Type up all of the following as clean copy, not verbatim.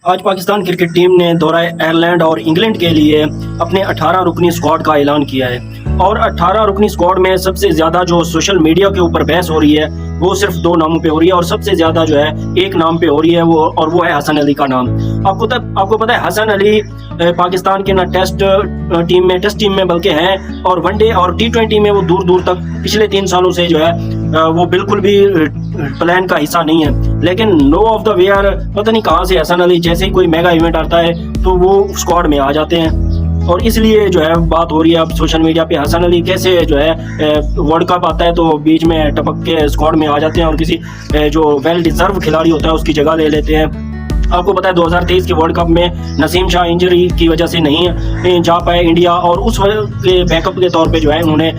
आज Pakistan cricket team ने दौरा आयरलैंड और इंग्लैंड के लिए अपने 18 रुकनी स्क्वाड का ऐलान किया है। और 18 रुकनी स्क्वाड में सबसे ज्यादा जो सोशल मीडिया के ऊपर बहस हो रही है वो सिर्फ दो नामों पे हो रही है, और सबसे ज्यादा जो है एक नाम पे हो रही है वो है हसन अली का नाम। आपको पता है हसन अली पाकिस्तान के ना टेस्ट टीम में बल्कि हैं, और वनडे और T20 में वो दूर दूर तक पिछले 3 सालों से जो है वो बिल्कुल भी प्लान का हिस्सा नहीं है। लेकिन नो ऑफ द वेयर पता नहीं कहाँ से हसन अली जैसे ही कोई मेगा इवेंट आता है तो वो स्क्वाड में आ जाते हैं, और इसलिए जो है बात हो रही है अब सोशल मीडिया पे हसन अली कैसे जो है वर्ल्ड कप आता है तो बीच में टपक के स्क्वाड में आ जाते हैं और किसी जो वेल डिजर्व खिलाड़ी होता है उसकी जगह ले लेते हैं। आपको पता है 2023 के वर्ल्ड कप में नसीम शाह इंजरी की वजह से नहीं जा पाए इंडिया, और उस के बैकअप के तौर पे जो है उन्होंने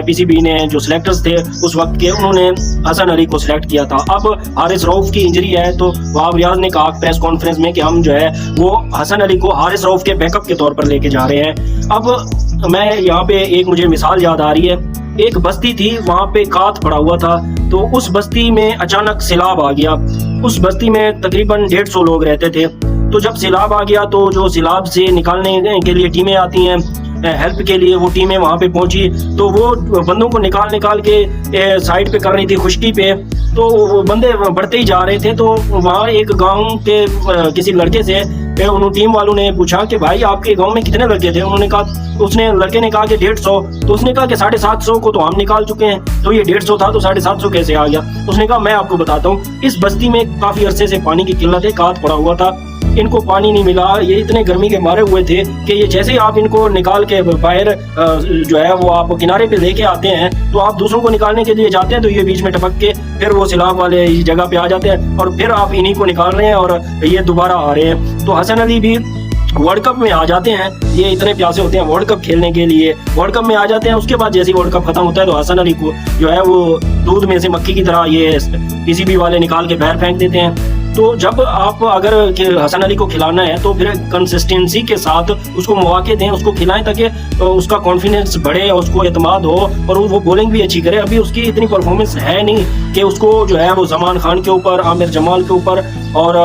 पीसीबी ने जो सिलेक्टर्स थे उस वक्त के उन्होंने हसन अली को सिलेक्ट किया था। अब हारिस रऊफ की इंजरी है तो वहाब रियाज ने कहा प्रेस कॉन्फ्रेंस में कि हम जो है वो हसन अली को हारिस रऊफ के बैकअप के तौर पर लेके जा रहे हैं। अब मैं यहाँ पे एक मुझे मिसाल याद आ रही है, एक बस्ती थी वहां पे कात पड़ा हुआ था, तो उस बस्ती में अचानक सैलाब आ गया। उस बस्ती में तकरीबन 150 लोग रहते थे, तो जब सैलाब आ गया तो जो सैलाब से निकालने के लिए टीमें आती हैं हेल्प के लिए, वो टीमें वहां पे पहुंची तो वो बंदों को निकाल के साइड पे कर रही थी खुश्की पे, तो वो बंदे बढ़ते ही जा रहे थे। तो वहाँ एक गांव के किसी लड़के से उन टीम वालों ने पूछा कि भाई आपके गांव में कितने लड़के थे? लड़के ने कहा कि 150। तो उसने कहा कि 750 को तो हम निकाल चुके हैं, तो ये 150 था तो 750 कैसे आ गया? उसने कहा मैं आपको बताता हूँ, इस बस्ती में काफी अरसे से पानी की किल्लत है, कात पड़ा हुआ था, इनको पानी नहीं मिला, ये इतने गर्मी के मारे हुए थे कि ये जैसे ही आप इनको निकाल के बाहर जो है वो आप किनारे पे लेके आते हैं तो आप दूसरों को निकालने के लिए जाते हैं तो ये बीच में टपक के फिर वो सैलाब वाले जगह पे आ जाते हैं और फिर आप इन्हीं को निकाल रहे हैं और ये दोबारा आ रहे हैं। तो हसन अली भी वर्ल्ड कप में आ जाते हैं, ये इतने प्यासे होते हैं वर्ल्ड कप खेलने के लिए, वर्ल्ड कप में आ जाते हैं। उसके बाद जैसे ही वर्ल्ड कप खत्म होता है तो हसन अली को जो है वो दूध में से मक्खी की तरह ये पीसीबी वाले निकाल के बाहर फेंक देते हैं। तो जब आप अगर हसन अली को खिलाना है तो फिर कंसिस्टेंसी के साथ उसको मौके दें, उसको खिलाएं ताकि उसका कॉन्फिडेंस बढ़े, उसको एतमाद हो और वो बॉलिंग भी अच्छी करे। अभी उसकी इतनी परफॉर्मेंस है नहीं कि उसको जो है वो जमान खान के ऊपर, आमिर जमाल के ऊपर, और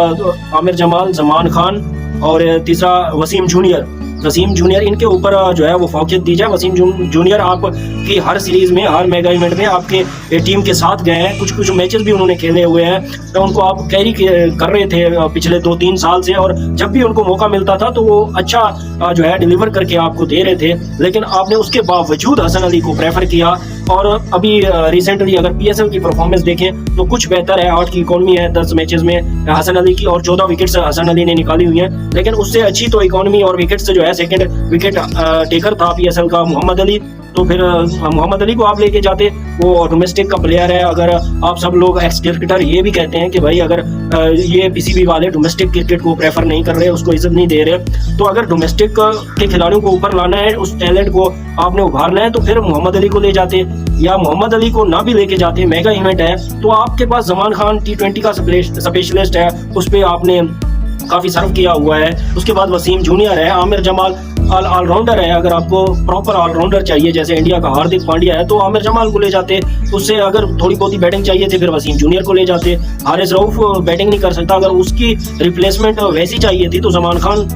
आमिर जमाल, जमान खान और तीसरा वसीम जूनियर इनके ऊपर जो है वो फौकियत दी जाए। वसीम जूनियर आपकी हर सीरीज में, हर मेगा इवेंट में आपके टीम के साथ गए हैं, कुछ मैचेस भी उन्होंने खेले हुए हैं, तो उनको आप कैरी कर रहे थे पिछले 2-3 साल से, और जब भी उनको मौका मिलता था तो वो अच्छा जो है डिलीवर करके आपको दे रहे थे। लेकिन आपने उसके बावजूद हसन अली को प्रेफर किया, और अभी रिसेंटली अगर PSL की परफॉर्मेंस देखें तो कुछ बेहतर है। 8 की इकॉनमी है 10 मैचेस में हसन अली की, और 14 विकेट्स हसन अली ने निकाली हुई हैं। लेकिन उससे अच्छी तो इकॉनमी और विकेट से जो है सेकंड विकेट टेकर था PSL का मोहम्मद अली। तो फिर मोहम्मद अली को आप लेके जाते, वो डोमेस्टिक का प्लेयर है। अगर आप सब लोग एक्स क्रिकेटर ये भी कहते हैं कि भाई अगर ये पीसीबी वाले डोमेस्टिक क्रिकेट को प्रेफर नहीं कर रहे, उसको इज्जत नहीं दे रहे, तो अगर डोमेस्टिक के खिलाड़ियों को ऊपर लाना है, उस टैलेंट को आपने उभारना है, तो फिर मोहम्मद अली को ले जाते, या मोहम्मद अली को ना भी लेके जाते, मेगा इवेंट है तो आपके पास जमान खान T20 का स्पेशलिस्ट है, उस पर आपने काफी सर्व किया हुआ है। उसके बाद वसीम जूनियर है, आमिर जमाल ऑलराउंडर है। अगर आपको प्रॉपर ऑलराउंडर चाहिए जैसे इंडिया का हार्दिक पांड्या है तो आमिर जमाल को ले जाते, उससे अगर थोड़ी बहुत ही बैटिंग चाहिए थी फिर वसीम जूनियर को ले जाते। हारिस रऊफ बैटिंग नहीं कर सकता, अगर उसकी रिप्लेसमेंट वैसी चाहिए थी तो जमान खान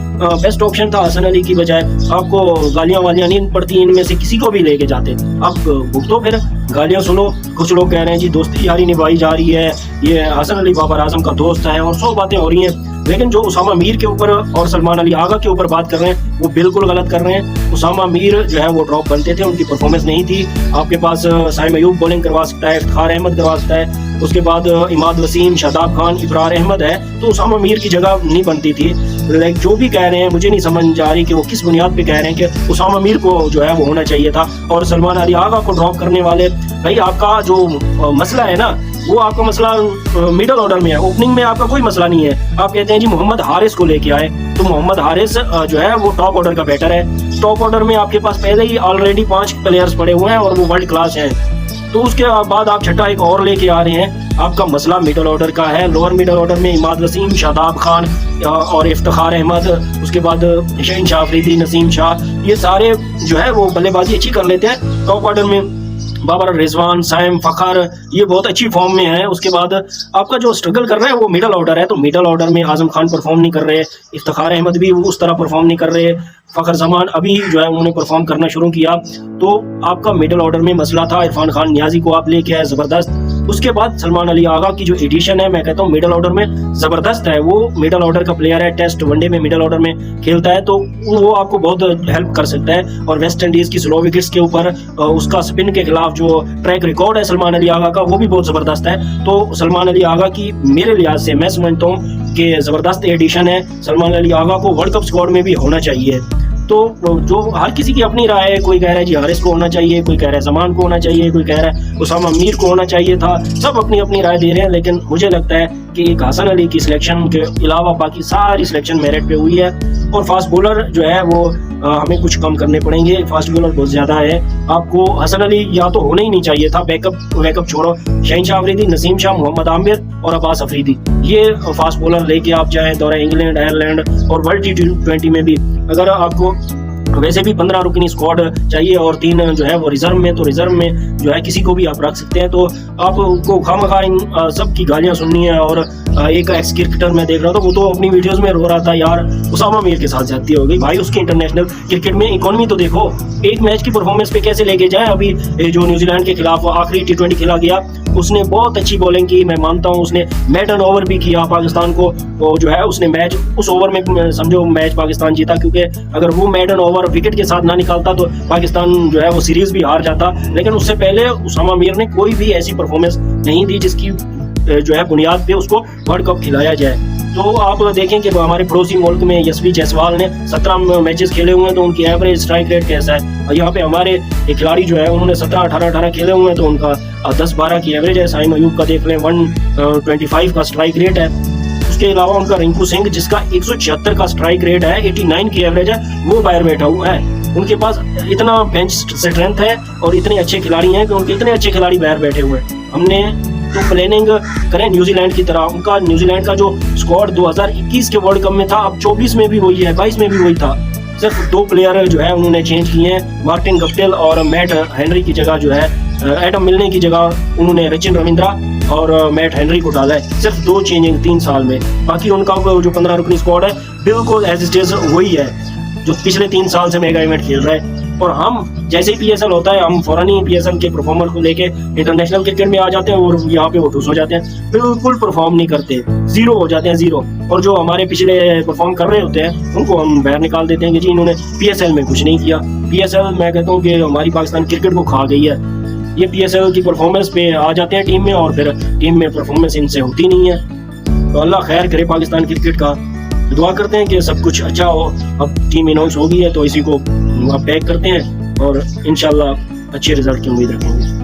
बेस्ट ऑप्शन था हसन अली की बजाय। आपको गालियां वालियां नहीं पड़ती, इनमें से किसी को भी लेके जाते। आप भुगतो फिर गालियां सुनो। कुछ लोग कह रहे हैं जी दोस्ती यारी निभाई जा रही है, ये हसन अली बाबर आजम का दोस्त है, और 100 बातें हो रही हैं। लेकिन जो उसामा मीर के ऊपर और सलमान अली आगा के ऊपर बात कर रहे हैं वो बिल्कुल गलत कर रहे हैं। उसामा मीर जो है वो ड्रॉप बनते थे, उनकी परफॉर्मेंस नहीं थी। आपके पास साइम अयूब बॉलिंग करवा सकता है, इफ्तिखार अहमद करवा सकता है, उसके बाद इमाद वसीम, शादाब खान, इब्रार अहमद है, तो उसामा मीर की जगह नहीं बनती थी। लाइक जो भी कह रहे हैं मुझे नहीं समझ आ रही कि वो किस बुनियाद पे कह रहे हैं कि उसामा मीर को जो है वो होना चाहिए था, और सलमान अली आगा को ड्रॉप करने वाले। भाई आपका जो मसला है ना वो आपका मसला मिडिल ऑर्डर में है, ओपनिंग में आपका कोई मसला नहीं है। आप कहते हैं जी मोहम्मद हारिस को लेके आए, तो मोहम्मद हारिस जो है वो टॉप ऑर्डर का बैटर है। टॉप ऑर्डर में आपके पास पहले ही ऑलरेडी 5 प्लेयर्स पड़े हुए हैं और वो वर्ल्ड क्लास हैं, तो उसके बाद आप छठा एक और लेके आ रहे हैं। आपका मसला मिडिल ऑर्डर का है। लोअर मिडिल ऑर्डर में इमाद वसीम, शादाब खान और इफ्तिखार अहमद, उसके बाद शहीन शाह अफरीदी, नसीम शाह, ये सारे जो है वो बल्लेबाजी अच्छी कर लेते हैं। टॉप ऑर्डर में बाबर रिजवान, साइम, फखर, ये बहुत अच्छी फॉर्म में है। उसके बाद आपका जो स्ट्रगल कर रहा है वो मिडल ऑर्डर है, तो मिडल ऑर्डर में आजम खान परफॉर्म नहीं कर रहे, इफ्तिखार अहमद भी उस तरह परफॉर्म नहीं कर रहे, फ़खर जमान अभी जो है उन्होंने परफॉर्म करना शुरू किया। तो आपका मिडल ऑर्डर में मसला था। इरफान खान नियाजी को आप लेके आए, ज़बरदस्त। उसके बाद सलमान अली आगा की जो एडिशन है, मैं कहता हूँ मिडल ऑर्डर में ज़बरदस्त है। वो मिडल ऑर्डर का प्लेयर है, टेस्ट वनडे में मिडल ऑर्डर में खेलता है, तो वो आपको बहुत हेल्प कर सकता है। और वेस्ट इंडीज़ की स्लो विकेट्स के ऊपर उसका स्पिन के खिलाफ जो ट्रैक रिकॉर्ड है सलमान अली आगा का, वो भी बहुत ज़बरदस्त है। तो सलमान अली आगा की मेरे लिहाज से मैं समझता हूँ कि ज़बरदस्त एडिशन है। सलमान अली आगा को वर्ल्ड कप स्क्वाड में भी होना चाहिए। तो जो हर किसी की अपनी राय है, कोई कह रहा है जी हारिस को होना चाहिए, कोई कह रहा है जमान को होना चाहिए, कोई कह रहा है उसामा मीर को होना चाहिए था। सब अपनी अपनी राय दे रहे हैं, लेकिन मुझे लगता है कि एक हसन अली की सिलेक्शन के अलावा बाकी सारी सिलेक्शन मेरिट पे हुई है। और फास्ट बॉलर जो है वो हमें कुछ कम करने पड़ेंगे, फास्ट बॉलर बहुत ज़्यादा है। आपको हसन अली या तो होना ही नहीं चाहिए था, बैकअप छोड़ो, शहीनशाह अफरीदी, नसीम शाह, मोहम्मद आमिर और अब्बास अफरीदी, ये फास्ट बॉलर लेके आप जाएँ दौरा इंग्लैंड, आयरलैंड और वर्ल्ड T20 में भी। अगर आपको वैसे भी 15 रुकनी स्क्वाड चाहिए और 3 जो है वो रिजर्व में, तो रिजर्व में जो है किसी को भी आप रख सकते हैं। तो आपको खामखा इन सब की गालियां सुननी है। और एक एक्स क्रिकेटर मैं देख रहा था, वो तो अपनी वीडियोस में रो रहा था, यार उसामा मीर के साथ ज्यादती हो गई। भाई उसकी इंटरनेशनल क्रिकेट में इकोनॉमी तो देखो, एक मैच की परफॉर्मेंस पे कैसे लेके जाए। अभी जो न्यूजीलैंड के खिलाफ आखिरी T20 खेला गया, उसने बहुत अच्छी बॉलिंग की, मैं मानता हूँ। उसने मेडन ओवर भी किया पाकिस्तान को, वो जो है उसने मैच उस ओवर में समझो मैच पाकिस्तान जीता, क्योंकि अगर वो मेडन ओवर विकेट के साथ ना निकालता तो पाकिस्तान जो है वो सीरीज भी हार जाता। लेकिन उससे पहले उसामा मीर ने कोई भी ऐसी परफॉर्मेंस नहीं दी जिसकी जो है बुनियाद पे उसको वर्ल्ड कप खिलाया जाए। तो आप देखें कि हमारे पड़ोसी मुल्क में यशवी जायसवाल ने 17 मैचेस खेले हुए हैं, तो उनकी एवरेज स्ट्राइक रेट कैसा है। और यहाँ पे हमारे एक खिलाड़ी जो है उन्होंने 17-18 खेले हुए हैं, तो उनका 10-12 की एवरेज है। साइम अयूब का देख लें 125 का स्ट्राइक रेट है। उसके अलावा उनका रिंकू सिंह जिसका 176 का स्ट्राइक रेट है, 89 की एवरेज है, वो बाहर बैठा हुआ है। उनके पास इतना बेंच स्ट्रेंथ है और इतने अच्छे खिलाड़ी हैं कि उनके इतने अच्छे खिलाड़ी बाहर बैठे हुए हैं। हमने तो प्लानिंग करें न्यूजीलैंड की तरह। उनका न्यूजीलैंड का जो स्क्वाड 2021 के वर्ल्ड कप में था, अब 24 में भी वही है, 22 में भी वही था। सिर्फ 2 प्लेयर जो है उन्होंने चेंज किए हैं, मार्टिन गप्टिल और मैट हेनरी की जगह जो है एडम मिलने की जगह उन्होंने रचिन रविंद्रा और मैट हेनरी को डाला है। सिर्फ 2 चेंजिंग 3 साल में। बाकी उनका जो 15 रुकनी स्क्वाड है बिल्कुल एज इट इज वही है जो पिछले 3 साल से मेगा इवेंट खेल रहा है। और हम जैसे ही PSL होता है, हम फौरन ही PSL के परफॉर्मर को लेके इंटरनेशनल क्रिकेट में आ जाते हैं और यहाँ पे वो ठूस हो जाते हैं, बिल्कुल परफॉर्म नहीं करते, जीरो हो जाते हैं, जीरो। और जो हमारे पिछले परफॉर्म कर रहे होते हैं उनको हम बाहर निकाल देते हैं कि जी इन्होंने PSL में कुछ नहीं किया। PSL मैं कहता हूँ कि हमारी पाकिस्तान क्रिकेट को खा गई है। ये PSL की परफॉर्मेंस पे आ जाते हैं टीम में और फिर टीम में परफॉर्मेंस इनसे होती नहीं है। तो अल्लाह खैर करे पाकिस्तान क्रिकेट का। दुआ करते हैं कि सब कुछ अच्छा हो। अब टीम अनाउंस हो गई है तो इसी को पैक करते हैं और इंशाल्लाह अच्छे रिजल्ट की उम्मीद रखेंगे।